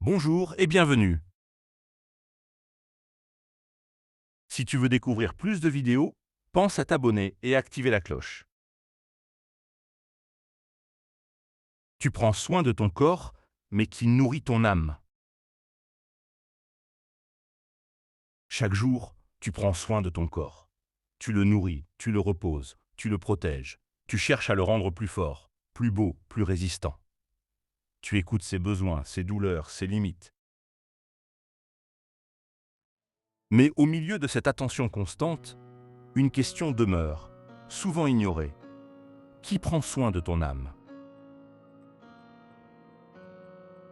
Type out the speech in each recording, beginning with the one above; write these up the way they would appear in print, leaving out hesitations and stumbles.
Bonjour et bienvenue. Si tu veux découvrir plus de vidéos, pense à t'abonner et activer la cloche. Tu prends soin de ton corps, mais qui nourrit ton âme. Chaque jour, tu prends soin de ton corps. Tu le nourris, tu le reposes, tu le protèges. Tu cherches à le rendre plus fort, plus beau, plus résistant. Tu écoutes ses besoins, ses douleurs, ses limites. Mais au milieu de cette attention constante, une question demeure, souvent ignorée. Qui prend soin de ton âme ?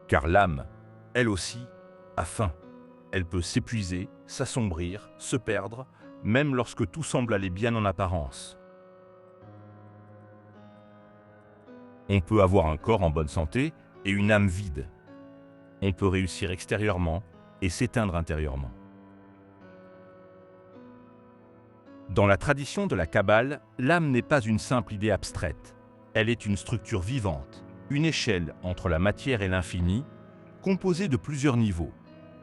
Car l'âme, elle aussi, a faim. Elle peut s'épuiser, s'assombrir, se perdre, même lorsque tout semble aller bien en apparence. On peut avoir un corps en bonne santé et une âme vide. On peut réussir extérieurement et s'éteindre intérieurement. Dans la tradition de la Kabbale, l'âme n'est pas une simple idée abstraite. Elle est une structure vivante, une échelle entre la matière et l'infini, composée de plusieurs niveaux.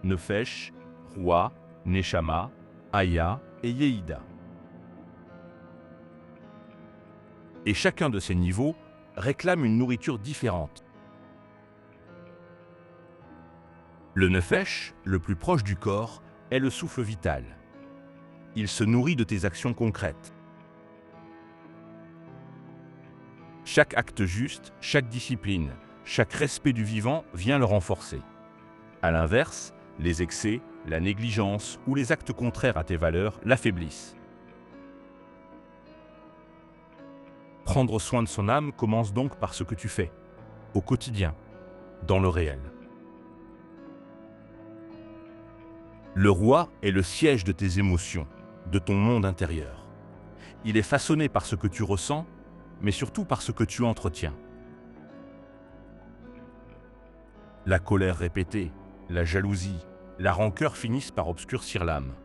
Nefesh, Roi, Neshama, Aya et Yeïda. Et chacun de ces niveaux réclame une nourriture différente. Le Nefesh, le plus proche du corps, est le souffle vital. Il se nourrit de tes actions concrètes. Chaque acte juste, chaque discipline, chaque respect du vivant vient le renforcer. À l'inverse, les excès, la négligence ou les actes contraires à tes valeurs l'affaiblissent. Prendre soin de son âme commence donc par ce que tu fais, au quotidien, dans le réel. Le roi est le siège de tes émotions, de ton monde intérieur. Il est façonné par ce que tu ressens, mais surtout par ce que tu entretiens. La colère répétée, la jalousie, la rancœur finissent par obscurcir l'âme.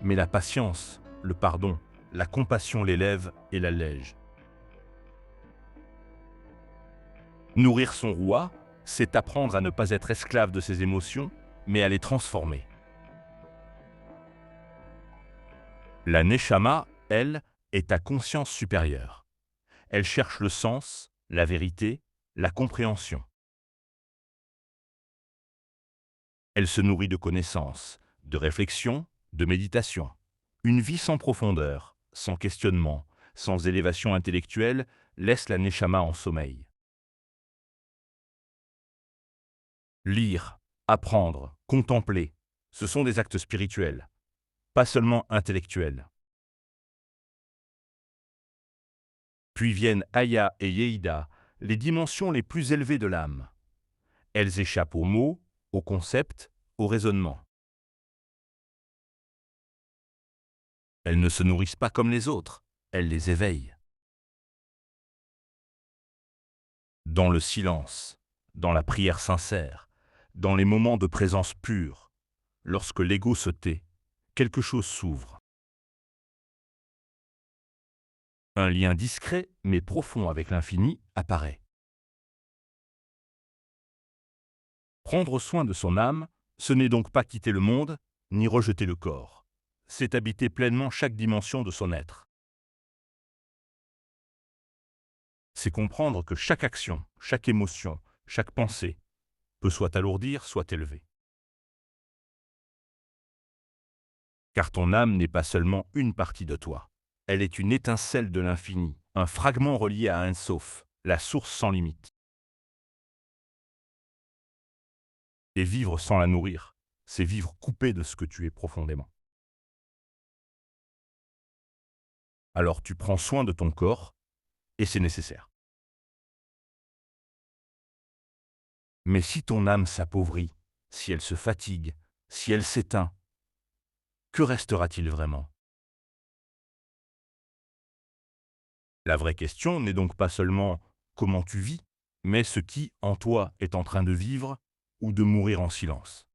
Mais la patience, le pardon, la compassion l'élève et l'allège. Nourrir son roi, c'est apprendre à ne pas être esclave de ses émotions, mais à les transformer. La Neshama, elle, est ta conscience supérieure. Elle cherche le sens, la vérité, la compréhension. Elle se nourrit de connaissances, de réflexion, de méditation. Une vie sans profondeur, sans questionnement, sans élévation intellectuelle, laisse la Neshama en sommeil. Lire, apprendre, contempler, ce sont des actes spirituels, pas seulement intellectuels. Puis viennent Aya et Yeïda, les dimensions les plus élevées de l'âme. Elles échappent aux mots, aux concepts, au raisonnement. Elles ne se nourrissent pas comme les autres, elles les éveillent. Dans le silence, dans la prière sincère, dans les moments de présence pure, lorsque l'ego se tait, quelque chose s'ouvre. Un lien discret mais profond avec l'infini apparaît. Prendre soin de son âme, ce n'est donc pas quitter le monde, ni rejeter le corps. C'est habiter pleinement chaque dimension de son être. C'est comprendre que chaque action, chaque émotion, chaque pensée peut soit t'alourdir, soit t'élever. Car ton âme n'est pas seulement une partie de toi. Elle est une étincelle de l'infini, un fragment relié à un Sof, la source sans limite. Et vivre sans la nourrir, c'est vivre coupé de ce que tu es profondément. Alors tu prends soin de ton corps, et c'est nécessaire. Mais si ton âme s'appauvrit, si elle se fatigue, si elle s'éteint, que restera-t-il vraiment? La vraie question n'est donc pas seulement comment tu vis, mais ce qui, en toi, est en train de vivre ou de mourir en silence.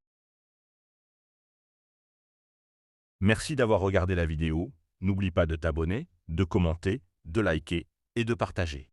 Merci d'avoir regardé la vidéo. N'oublie pas de t'abonner, de commenter, de liker et de partager.